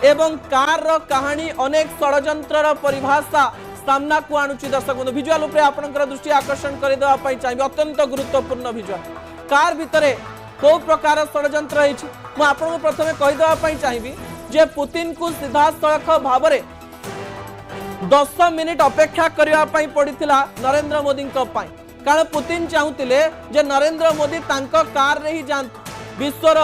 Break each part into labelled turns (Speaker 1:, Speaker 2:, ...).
Speaker 1: एवं कार रो कहानी अनेक षड्यंत्र परिभाषा सामना को आणुची। दर्शक बंधु विजुअल उपरे आपनकर दृष्टि आकर्षण कर देवा पई चाहिए अत्यंत गुरुत्वपूर्ण विजुअल कार भितरे को प्रकार षड्यंत्र है मु आपन प्रथमे कहि देवा पई चाहिए जे पुतिन को सीधा सड़क भाव में 10 मिनिट अपेक्षा करबा पई पड़िथिला नरेंद्र मोदी को पई कारण पुतिन चाहूतिले जे नरेंद्र मोदी तांको कार रे ही जांत विश्वर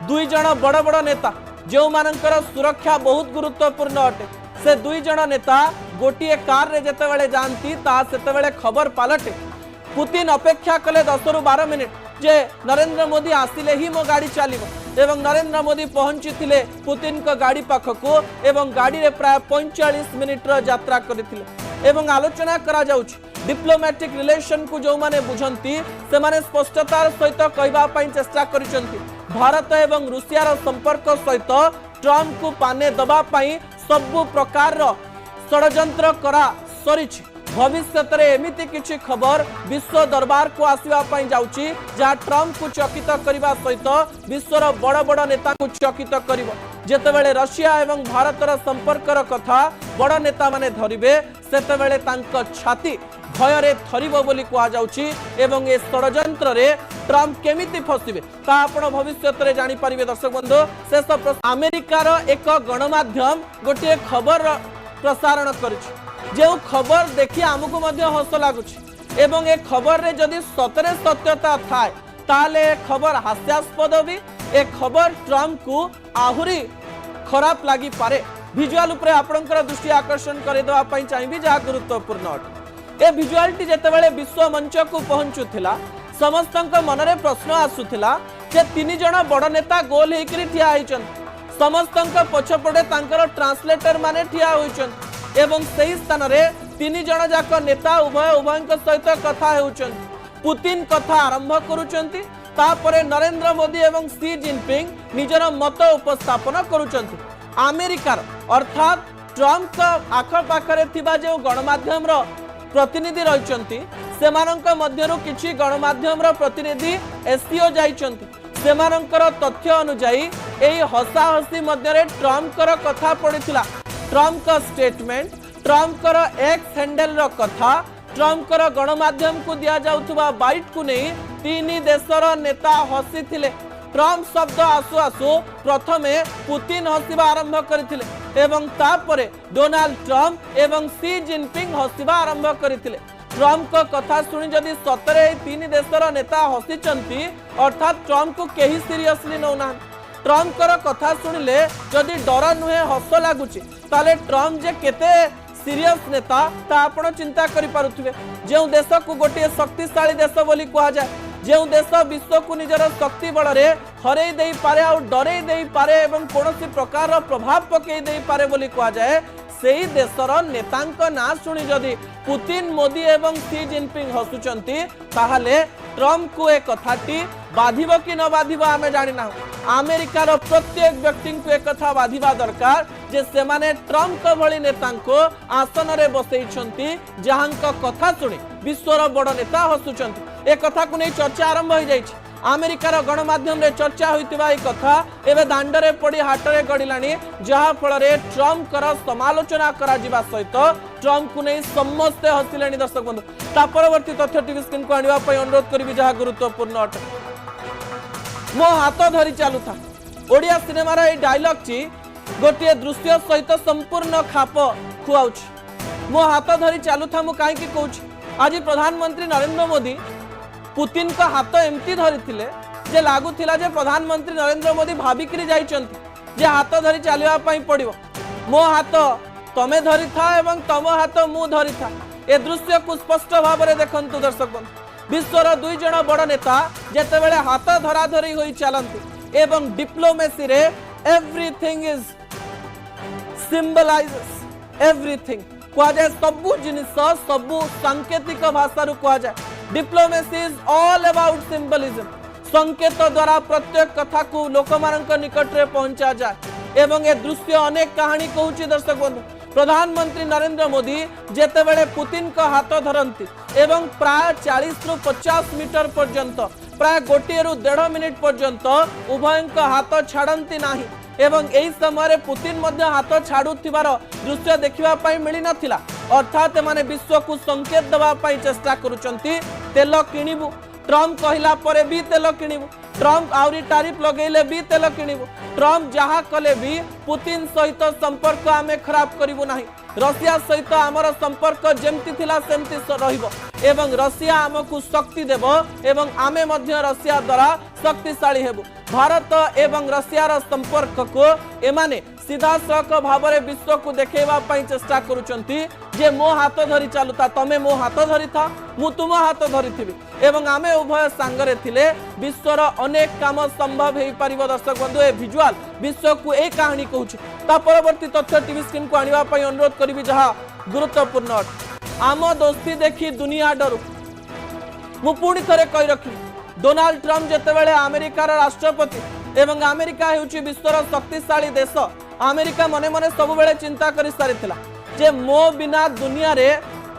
Speaker 1: दुई जण बड़ बड़ नेता जो मानकर सुरक्षा बहुत गुरुत्वपूर्ण अटे से दुई जण नेता गोटे कार रे जते बेले जानती ता सेते बेले खबर पालटे पुतिन अपेक्षा कले 10 रु 12 मिनिट जे नरेंद्र मोदी आसिले ही मो गाड़ी चलिबो एवं नरेंद्र मोदी पहुंची थिले पुतिन को गाड़ी पाखको एवं गाड़ी रे प्राय 45 मिनिट रो यात्रा करथिले एवं आलोचना करा जाउछ डिप्लोमेटिक रिलेशन को जो माने बुझंती से माने स्पष्टतार सहित कहबा पई चेष्टा करिसंती भारत एवं रूसिया रो संपर्क सहित ट्रम्प को पाने दबा पई सब प्रकार रो षड्यंत्र करा सरिछि भविष्य रे एमिति किछि खबर विश्व दरबार को आसीबा पई जाउछि जहा ट्रम्प को चकित करबा सहित विश्वर बड़ बड़ नेता को चकित करिवो जेतेबेले रशिया एवं भारत रो संपर्कर कथा बड़ नेता माने धरिबे सेतेबेले तांको छाती भय रे थरिबो बोली कहा जाउछि एवं ए षड्यंत्र रे ट्रम्प केमिति फसिबे ता आपण भविष्य रे जानि परिबे। दर्शक बंधु शेष अमेरिकार एक गणमाध्यम गोटे खबर प्रसारण करिछि जो खबर देखि आमको मध्य हस लगुच एवं ए खबर रे जदि सतरे सत्यता थाए ताले खबर हास्यास्पद भी ए खबर ट्रम्प को आहुरी खराब लगी पारे विजुअल उपरे आपनकर दृष्टि आकर्षण करे देवा पई चाहिबी जा गुरुत्वपूर्ण अटे ए विजुअलटी जेतेबेले विश्व मंच को पहुंचुथिला समस्तक मनरे प्रश्न आसुथिला जे तीन जण बड़ नेता गोल हेकरी ठिया होइचन समस्तक पछपड़े तांकर ट्रांसलेटर माने ठिया होइचन एवं सही स्थान रे तीन जण जाक नेता उभय सहित कथा हेउचन पुतिन कथा आरंभ करूचंती तापरे नरेंद्र मोदी एवं सी जिनपिंग निजर मत उपस्थापन करूचंती अमेरिकार अर्थात ट्रम्प आख पाखरे थिबा जे गणमाध्यम रो प्रतिनिधि रहिचंती सेमानंक मध्यरु किछि गणमाध्यम रो प्रतिनिधि एससीओ जाइचंती सेमानंकर तथ्य अनुसार एही हसाहसी मध्यरे ट्रम्प कर कथा पड़िथिला ट्रम्प का स्टेटमेंट ट्रम्प कर एक्स हैंडल रो कथा ट्रम्प कर गणमाध्यम को दिया जाउथबा बाइट को नहीं तीन देशर नेता हसी थिले ट्रम्प शब्द आसु आसु प्रथमे पुतिन हसिबा आरंभ करथिले एवं तापरे डोनाल्ड ट्रम्प एवं सी जिनपिंग हसिबा आरंभ करथिले ट्रम्प को कथा सुनी जदि सतरे तीन देशर नेता हसिचंती अर्थात ट्रम्प को केही सीरियसली नौना ट्रम्प कर कथा सुनिले जदि डर नुहे हस लगुच ताले ट्रम्प जे केते सीरियस नेता ता आपण चिंता करि पारुथिबे जे देश को गोटे शक्तिशाली देश बोली कहा जाए जो देश विश्व को निजर शक्ति बल रे हरई दे पारे आ डरई दे पारे एवं कोनोसी प्रकार प्रभाव पकई दे पारे बोली कहा जाए सेही देशर नेतांक ना सुनी जदि पुतिन मोदी एवं सी जिनपिंग हसुचंती ताहाले ट्रम्प को एक कथाटी बाधिबो कि न बाधिबो आमे जानि ना अमेरिकार प्रत्येक व्यक्ति को एक कथा बाधिबा दरकार जे सेमाने ट्रम्प भली नेतांको आसन रे बसैछंती जहांक कथा सुनी विश्वर बड़ नेता हसुचंती ए कथा को नहीं चर्चा आरंभ हो जाइछि अमेरिकार गणमाध्यम रे चर्चा होइतिबा ए कथा एबे दांडरे पड़ी हाटरे गडिलानी जहा फल रे ट्रम्प कर समालोचना करा जिबा सहित ट्रम्प को नहीं समस्त हसिलेनी। दर्शक बंधु ता परवर्ती तथ्य टीवी स्क्रीन को आनिबा पई अनुरोध करबी जहा गुरुत्वपूर्ण अटे मो हाथ धरी चालू था ओडिया सिनेमार ए डायलॉग ची गोटे दृश्य सहित संपूर्ण खाप खुआउछ मो हाथ धरी चालू था मु काहे की कहूछ आज प्रधानमंत्री नरेंद्र मोदी पुतिन का हाथ एमती धरी जे लगुला जे प्रधानमंत्री नरेंद्र मोदी भाविकी जाइछंती जे हाथ धरी चलवा पड़ो मो हाथ तमे धरी था एवं तम हाथ मु धरी था ए दृश्य को स्पष्ट भाव में देखंतु दर्शक बंधु विश्वर दुई जण बड़ नेता जेतेबेले हाथ धरा धरी होई चलंती एवं डिप्लोमेसी रे एवरीथिंग इज सिंबलाइजेस एवरीथिंग कहा जाए सबू जिनिस सबू सांकेतिक भाषा कहा जाए diplomacy is all about symbolism संकेत द्वारा प्रत्येक कथा को लोक निकट में पहुंचा जाए एवं ए दृश्य अनेक कहानी कहूची। दर्शक बंधु प्रधानमंत्री नरेंद्र मोदी जेतेबेले पुतिन का हाथ धरती एवं प्राय 40 रु 50 मीटर पर्यंत प्राय 1 रु 1.5 मिनिट पर्यंत उभय हाथ छाड़ती नहीं एवं एही समय पुतिन मध्य हाथ छाड़ुथिबार दृश्य देखिबा पई मिली नथिला। अर्थात माने विश्व को संकेत देबा पई चेष्टा करूचंती तेल किनिबु। ट्रम्प कहला परे भी तेल किनिबु। ट्रम्प आउरी टैरिफ लगेले भी तेल किनिबु। ट्रम्प जहा कले भी पुतिन सहित संपर्क आमे खराब करिबु नाही। रशिया सहित आमर संपर्क जेमती थिला सेमती रहिबो एवं रशिया आमको शक्ति देबो एवं आमे मध्य रशिया द्वारा शक्तिशाली हेबु। भारत एवं रशियार संपर्क को एमाने सीधा सड़क भाव में विश्व को देखा चेष्टा करुचंती जे मो हाथ धरी चलुता तमे मो हाथ धरी था मु तुम हाथ धरी थी एवं आमे उभय सांगरे थिले विश्वर अनेक काम संभव हो पारिबो। दर्शक बंधु ए विजुअल विश्व को ए कहानी कहूछि। ता परवर्ती तथ्य टीवी स्क्रीन को आनिबा पई अनुरोध करिवि जहा गुरुत्वपूर्ण अटे। आम दोस्ती देखी दुनिया डरू। मु पुणी थरे कहि रखी डोनाल्ड ट्रम्प जेतेबेले अमेरिकार राष्ट्रपति एवं अमेरिका हेउछि विश्वर शक्तिशाली देश। अमेरिका मने मने सब बेले चिंता करि सारिथिला जे मो बिना दुनिया रे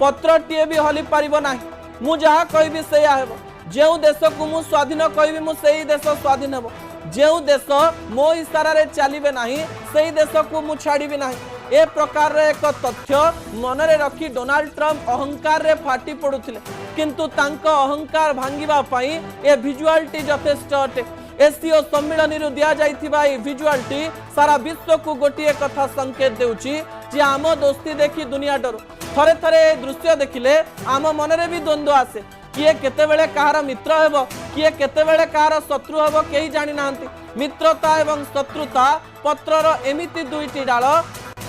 Speaker 1: पत्रटीए भी हली पारिबो नाही। मु जहा कहबी सेया हेबो। जेउ देश को मु स्वाधीन कहबी मु सेही देश स्वाधीन हेबो। जेउ देश मो इशारा रे चलिबे नाही सेही देश को मु छाड़ीबी नाही। ए प्रकार रे एक तथ्य मनरे रखी डोनाल्ड ट्रम्प अहंकार रे फाटी पड़ुथिले किंतु तांको अहंकार भांगिबा पई ए विजुअलटी यथेष्ट अटे। एससीओ सम्मेलन रु दिया जाइथिबा ए विजुअलटी सारा विश्व को गोटिए कथा संकेत देउची जे आम दोस्ती देखी दुनिया डरू। थरे थरे दृश्य देखिले आम मनरे भी द्वंद्व आसे। किए केतेबेले कहार मित्र हेबो किए केतेबेले कहार शत्रु हेबो केही जानि नांती। मित्रता एवं शत्रुता पत्रर एमिति दुईटी डाल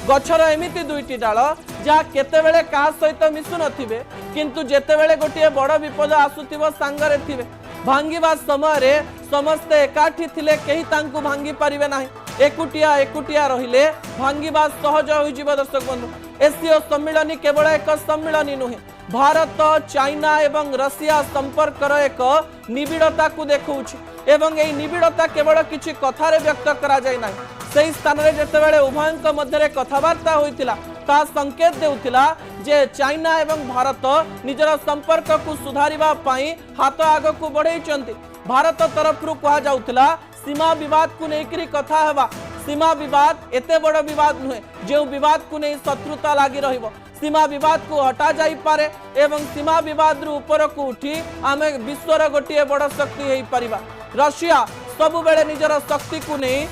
Speaker 1: गछर एमिति दुईटी डाल जहा केतेबेले कहा सहित मिसु नथिबे किंतु जेतेबेले गोटिए बड़ विपद आसुथिबो सांगरे थिबे। भांगिबा समय रे समस्ते एकाठी थिले केही तांकु भांगी परिबे नाही। एकुटिया एकुटिया रहिले भांगिबा सहज होई जिवो। दर्शक बंधु एससीओ सम्मेलन केवल एक सम्मेलन नुहे भारत चाइना एवं रशिया संपर्कर एक निबिड़ता को देखौछि एवं एई निबिड़ता केवल किछि कथारे व्यक्त करा जाय नाही। सेही स्थान रे जेतेबेले उभयंक मध्यरे कथावार्ता होइतिला ता संकेत देउतिला जे चाइना एवं भारत निजर संपर्क को सुधारिबा पई हाथ आग को बढ़ेइचंती। भारत तरफ रु कहा जाउतिला सीमा विवाद को लेकर कथा हेबा। सीमा विवाद एते बड़ विवाद नुहे जो विवाद को नहीं शत्रुता लागी रहिबो। सीमा विवाद को हटा जाई पारे एवं सीमा विवाद रु ऊपर को उठी आमे विश्वर गोटिए बड़ शक्ति हेई परिबा। रशिया सब बेले निजर शक्ति को नहीं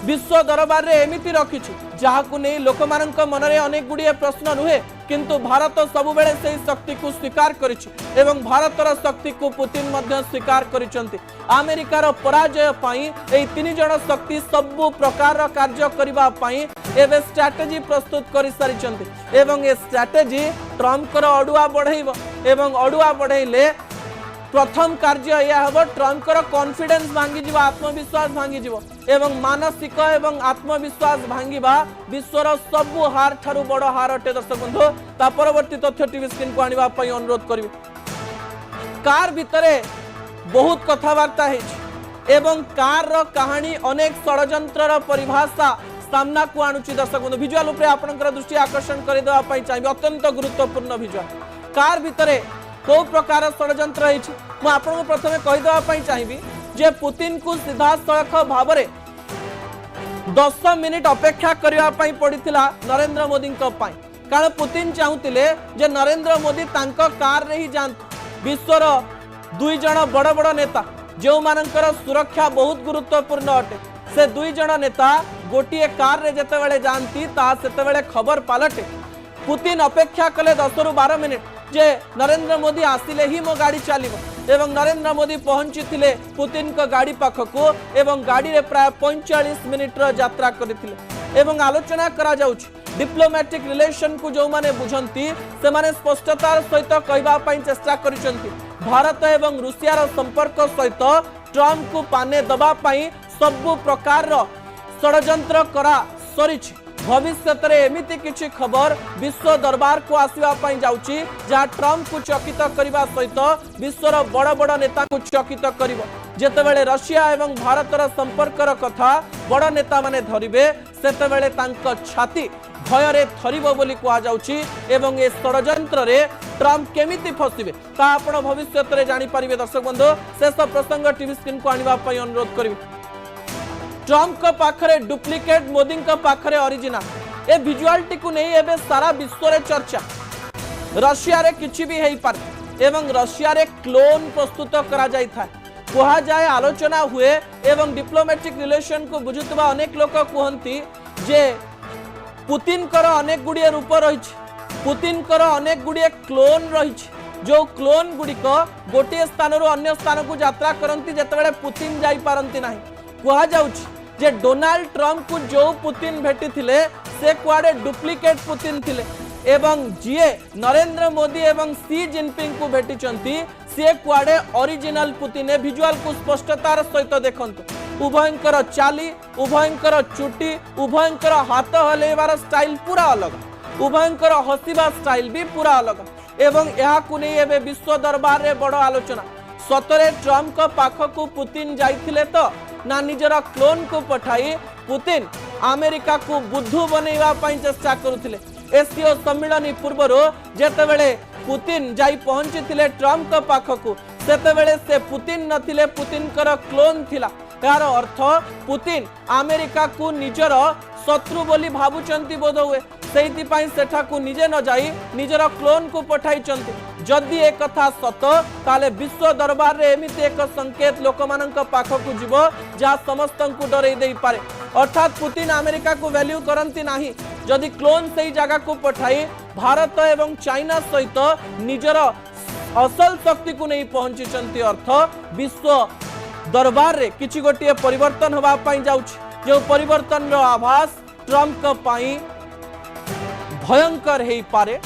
Speaker 1: विश्व दरबार रे एमिति रखिछि जहा को नहीं लोक मानक मनरे अनेक गुड़िए प्रश्न नुहे किंतु भारत सब बेले से शक्ति को स्वीकार करिछि एवं भारतर शक्ति को पुतिन मध्य स्वीकार करिसंती। अमेरिकार पराजय पई एई तीन जण शक्ति सब प्रकार कार्य करिबा पई एबे स्ट्रैटेजी प्रस्तुत करि सारिसंती एवं ए स्ट्रैटेजी ट्रम्प कर अडुआ बढ़ाइबो एवं अडुआ बढ़ाइले प्रथम कार्य या हबो ट्रम्प कर कॉन्फिडेंस भांगी जीवा आत्मविश्वास भांगी जीवो एवं मानसिक एवं आत्मविश्वास भांगीबा विश्वर सब हार ठारू बड़ हार अटे। दर्शक बंधु ता परवर्ती तथ्य टीवी स्क्रीन को आनिबा पई अनुरोध करिवि। कार भितरे बहुत कथावार्ता हेछि एवं कार रो कहानी अनेक षडयंत्र परिभाषा सामना को आणुछि। दर्शक बंधु विजुअल उपरे आपनकर दृष्टि आकर्षण करि देबा पई चाहिबे अत्यंत गुरुत्वपूर्ण विजुअल। कार भितरे को प्रकार षडयंत्र हेछि मु आपनको प्रथमे कहि देबा पई चाहिबी जे पुतिन को सीधा सड़क भाव में 10 मिनिट अपेक्षा करबा पई पड़िथिला नरेंद्र मोदी को पई कारण पुतिन चाहुतिले जे नरेंद्र मोदी तांको कार रे ही जांत। विश्वर दुई जण बड़ बड़ नेता जो मानकर सुरक्षा बहुत गुरुत्वपूर्ण अटे से दुई जण नेता गोटिए कार रे जेतेबेले जानती ता सेतेबेले खबर पालटे। पुतिन अपेक्षा कले 10 रु 12 मिनिट जे नरेंद्र मोदी आसिले ही मो गाड़ी चलिबो एवं नरेंद्र मोदी पहुंची थिले पुतिन को गाड़ी पाखको एवं गाड़ी रे प्राय 45 मिनिट रो यात्रा करथिले एवं आलोचना करा जाउछ डिप्लोमेटिक रिलेशन को जो माने बुझंती से माने स्पष्टतार सहित कहबा पई चेष्टा करिसंती। भारत एवं रूसिया रो संपर्क सहित ट्रम्प को पाने दबा पई सब प्रकार रो षडयंत्र करा सरिछि। भविष्य रे एमिति किछि खबर विश्व दरबार को आसीबा पई जाउची जहा ट्रम्प को चकित करिबा सहित विश्वर बड़ बड़ नेता को चकित करिवो। जेतेबेले रशिया एवं भारतर संपर्कर कथा बड़ नेता माने धरिबे सेतेबेले तांको छाती भय रे थरिबो बोली कहा जाउची एवं ए षडयंत्र रे ट्रम्प केमिति फसिबे ता आपण भविष्य रे जानि परिबे। दर्शक बंधु शेष प्रसंग टीवी स्क्रीन को आनिबा पई अनुरोध करिबे। ट्रम्प का पाखरे डुप्लिकेट मोदी का पाखरे ओरिजिनल ए विजुअलटी को नहीं एबे सारा विश्व रे चर्चा रशिया रे किछि भी हेई पारे एवं रशिया रे क्लोन प्रस्तुत करा जाय था कहा जाए आलोचना हुए एवं डिप्लोमेटिक रिलेशन को बुझुतबा अनेक लोक कहती जे पुतिन कर अनेक गुड़िए रूप रही पुतिन कर अनेक गुड़िए क्लोन रही जो क्लोन गुड़िक गोटे स्थान अन्य स्थान को यात्रा करती जितेबाला पुतिन जाई पारंती नाही कहा जाउछि जे डोनाल्ड ट्रम्प को जो पुतिन भेटी थिले से कुआडे डुप्लिकेट पुतिन थिले एवं जीए नरेंद्र मोदी एवं सी जिनपिंग को भेटी सी कुआडे ओरिजिनल पुतिन ए विजुअल को स्पष्टतार सहित देखंतु उभयंकर चाली उभयंकर चुटी उभयंकर हाथ हलेबार स्टाइल पूरा अलग उभयंकर हसिबा स्टाइल भी पूरा अलग एवं यह को नहीं एबे विश्व दरबार रे बड़ आलोचना सतरे ट्रम्प को पाखकू पुतिन जाइथिले तो ना निजर क्लोन को पठाई पुतिन अमेरिका को बुद्धू बनैवा पई चेष्टा करुथिले एससीओ सम्मेलन पूर्व जेतेबेले पुतिन जाई पहुंची थिले ट्रम्प का पाखकू सेतेबेले से पुतिन नथिले पुतिन कर क्लोन थिला यार अर्थ पुतिन अमेरिका को निजर शत्रु बोली भावुचंती बोध हुए सेठी पई सेठा को निजे न जाई निजर क्लोन को पठाइचंती जदि एक कथा सत ताले विश्व दरबार रे एमिति एक संकेत लोकमानंक पाखकू जीवो जा समस्त को डरै देई पारे अर्थात पुतिन अमेरिका को वैल्यू करंती नाही जदि क्लोन सही जगह को पठाई भारत एवं चाइना सहित निजर असल शक्ति को नहीं पहुंची अर्थ विश्व दरबार रे किछि गोटिए परिवर्तन होबा पई जाउछि जो परिवर्तन रो आभास ट्रम्प का पाई भयंकर हेई पारे।